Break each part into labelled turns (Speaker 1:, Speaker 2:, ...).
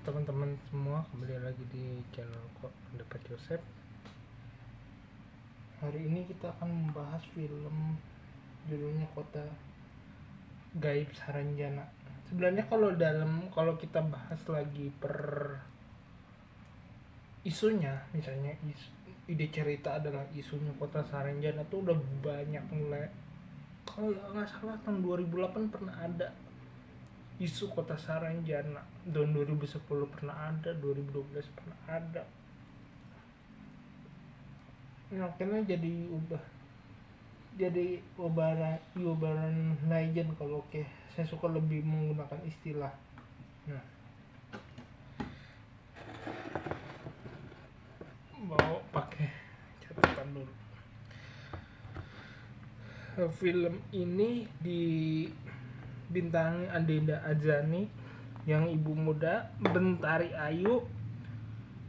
Speaker 1: teman-teman semua, kembali lagi di channel kok Pendapat Yosep. Hari ini kita akan membahas film judulnya Kota Gaib Saranjana. Sebenarnya kalau kita bahas lagi per isunya, misalnya ide cerita adalah isunya Kota Saranjana tuh udah banyak, mulai kalau nggak salah tahun 2008 pernah ada isu Kota Saranjana, tahun 2010 pernah ada, 2012 pernah ada. Akhirnya jadi urban legend. Kalau saya suka lebih menggunakan istilah. Nah, mau pakai catatan dulu. Film ini dibintangi Adinda Anzani, yang ibu muda, Bentari Ayu,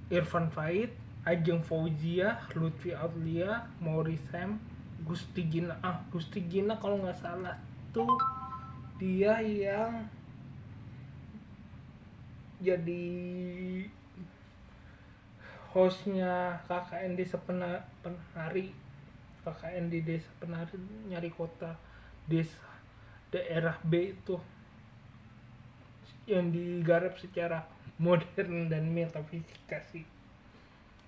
Speaker 1: Irfan Faid, Ajeng Fauzia, Lutfi Aulia, Maurice Sam, Gusti Gina kalau nggak salah tuh dia yang jadi hostnya KKN Desa Penari. KKN di Desa Penari nyari kota desa daerah B itu, yang digarap secara modern dan metafisika sih.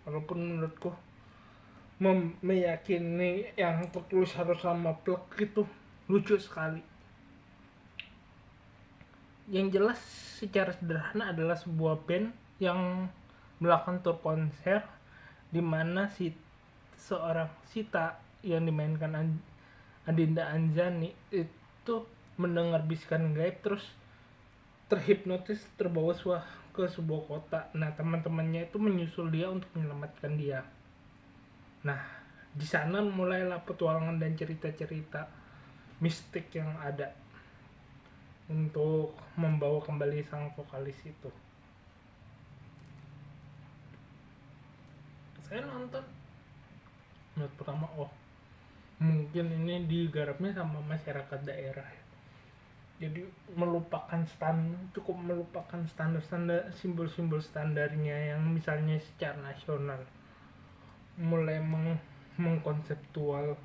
Speaker 1: Walaupun menurutku meyakini yang tertulis harus sama plek itu lucu sekali. Yang jelas secara sederhana adalah sebuah band yang melakukan tur konser di mana seorang Sita yang dimainkan Adinda Anzani itu mendengar bisikan gaib, terus terhipnotis, terbawa ke sebuah kota. Nah, teman-temannya itu menyusul dia untuk menyelamatkan dia. Nah, di sana mulailah petualangan dan cerita-cerita mistik yang ada untuk membawa kembali sang vokalis itu. Saya nonton menurut pertama, mungkin ini digarapnya sama masyarakat daerah, jadi cukup melupakan standar simbol-simbol standarnya yang misalnya secara nasional, mulai mengkonseptual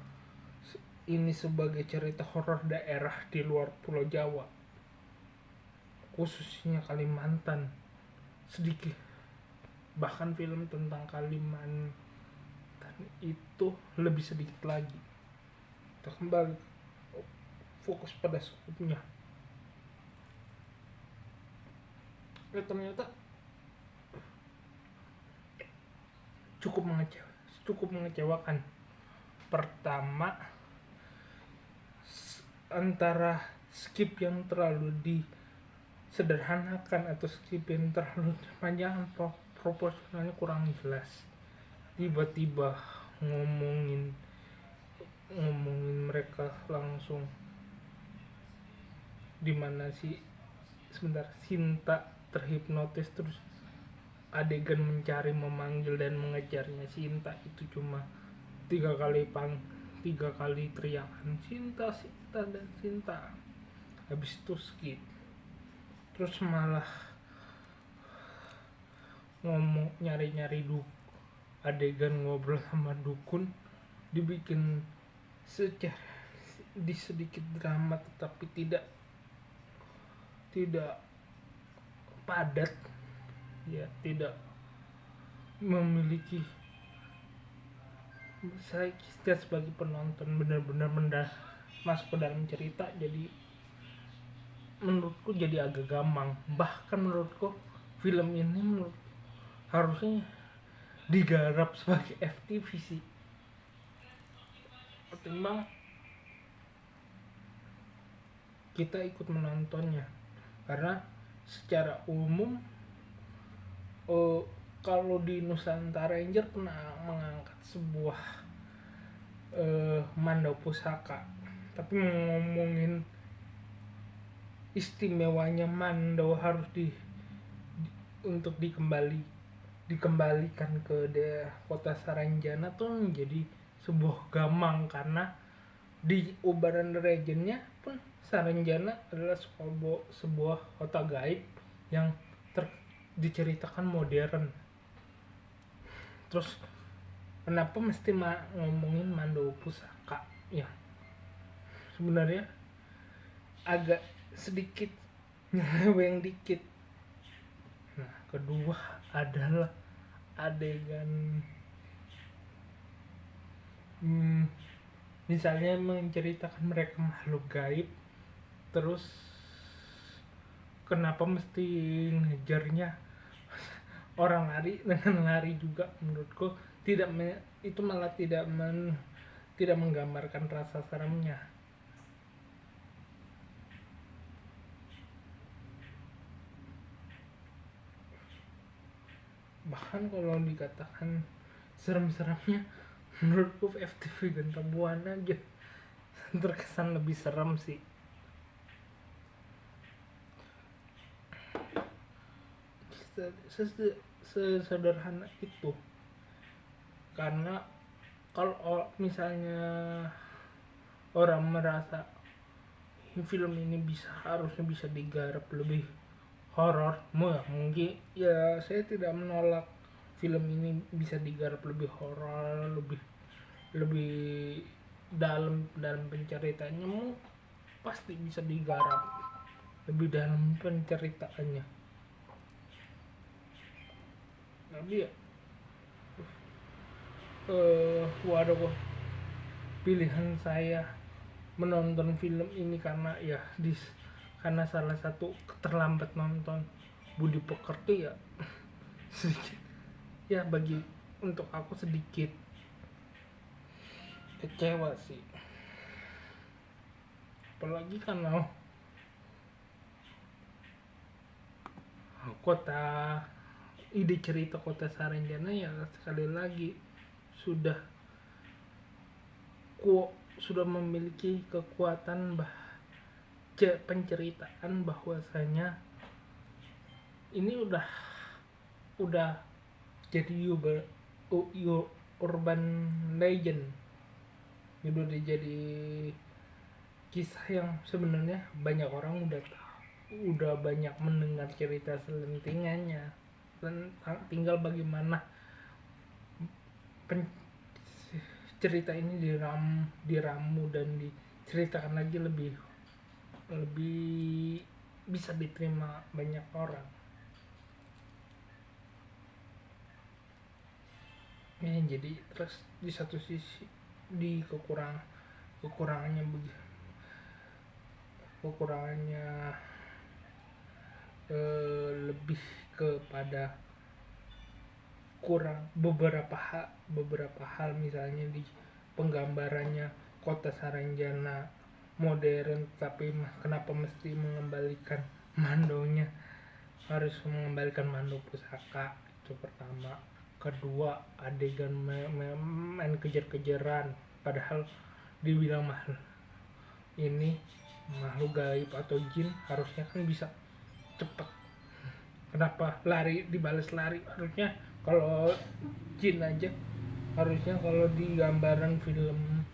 Speaker 1: ini sebagai cerita horor daerah di luar Pulau Jawa, khususnya Kalimantan. Sedikit bahkan film tentang Kalimantan itu lebih sedikit lagi. Kita kembali fokus pada skupnya. Ternyata cukup mengecewakan. Pertama, antara skip yang terlalu disederhanakan atau skip yang terlalu panjang, proporsionalnya kurang jelas. Tiba-tiba ngomongin mereka langsung, dimana Sinta terhipnotis, terus adegan memanggil dan mengejarnya Sinta itu cuma 3 kali teriakan Sinta dan Sinta, habis itu skip. Terus malah ngomong nyari adegan ngobrol sama dukun, dibikin sedikit drama, tetapi tidak padat, ya, tidak memiliki, saya sebagai penonton benar-benar masuk ke dalam cerita. Jadi menurutku jadi agak gampang. Bahkan menurutku film ini harusnya digarap sebagai FTV sih, ketimbang kita ikut menontonnya. Karena secara umum kalau di Nusantara Ranger pernah mengangkat sebuah Mandau Pusaka, tapi ngomongin istimewanya Mandau harus untuk dikembalikan ke Kota Saranjana tuh menjadi sebuah gamang, karena di urban legendnya pun Saranjana adalah sebuah kota gaib yang diceritakan modern. Terus kenapa mesti ngomongin Mandau Pusaka ya, sebenarnya agak sedikit nyeleweng dikit. Nah, kedua adalah adegan misalnya menceritakan mereka makhluk gaib, terus kenapa mesti ngejarnya orang lari dengan lari juga. Menurutku tidak itu malah tidak menggambarkan rasa seremnya. Bahkan kalau dikatakan serem-seremnya, menurutku FTV Genta Buana aja terkesan lebih serem sih. Sesederhana itu. Karena kalau misalnya orang merasa film ini harusnya bisa digarap lebih horor, mungkin ya saya tidak menolak film ini bisa digarap lebih horor, lebih dalam penceritaannya, pasti bisa digarap lebih dalam penceritaannya. Tapi ya waduh, pilihan saya menonton film ini karena karena salah satu terlambat nonton Budi Pekerti ya sedikit ya, untuk aku sedikit kecewa sih. Apalagi karena ide cerita Kota Saranjana ya sekali lagi sudah memiliki kekuatan penceritaan bahwasanya ini udah jadi urban legend, udah jadi kisah yang sebenarnya banyak orang udah banyak mendengar cerita selentingannya, dan tinggal bagaimana cerita ini diramu dan diceritakan lagi lebih bisa diterima banyak orang. Ya, jadi terus di satu sisi di kekurangannya lebih kepada kurang beberapa hal misalnya di penggambarannya Kota Saranjana modern, tapi kenapa mesti mengembalikan Mandonya, harus mengembalikan Mando Pusaka, itu pertama. Kedua, adegan main kejar-kejaran padahal dibilang ini makhluk gaib atau jin, harusnya kan bisa cepet, kenapa lari dibalas lari? Harusnya kalau jin aja, harusnya kalau di gambaran film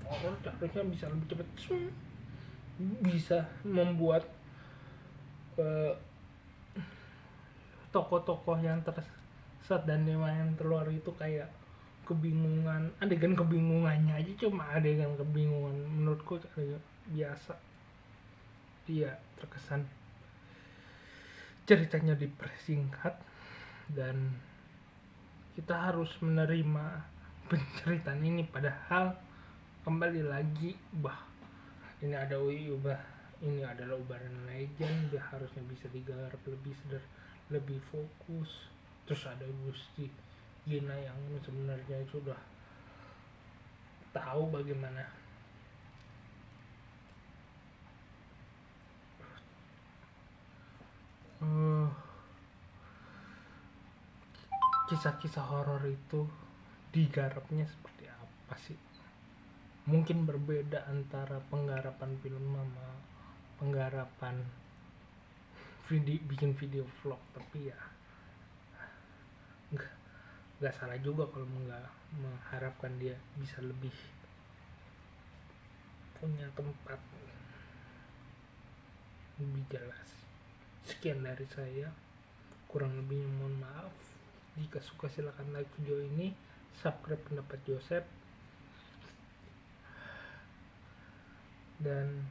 Speaker 1: horor harusnya bisa lebih cepet, bisa membuat tokoh-tokoh yang tersesat dan yang terluar itu kayak kebingungan, adegan kebingungannya aja cuma adegan kebingungan, menurutku biasa. Dia terkesan ceritanya dipersingkat dan kita harus menerima penceritaan ini, padahal kembali lagi ini ini adalah urban legend, dia harusnya bisa digarap lebih fokus. Terus ada Gusti Gina yang sebenarnya sudah tahu bagaimana kisah-kisah horor itu digarapnya seperti apa sih. Mungkin berbeda antara penggarapan film sama penggarapan bikin video vlog, tapi ya nggak salah juga kalau mengharapkan dia bisa lebih punya tempat lebih jelas. Sekian dari saya, Kurang lebihnya mohon maaf. Jika suka silahkan like video ini, subscribe pendapat Joseph, dan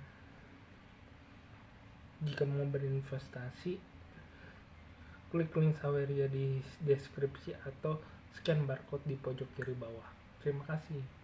Speaker 1: jika mau berinvestasi, klik link Saweria di deskripsi atau scan barcode di pojok kiri bawah. Terima kasih.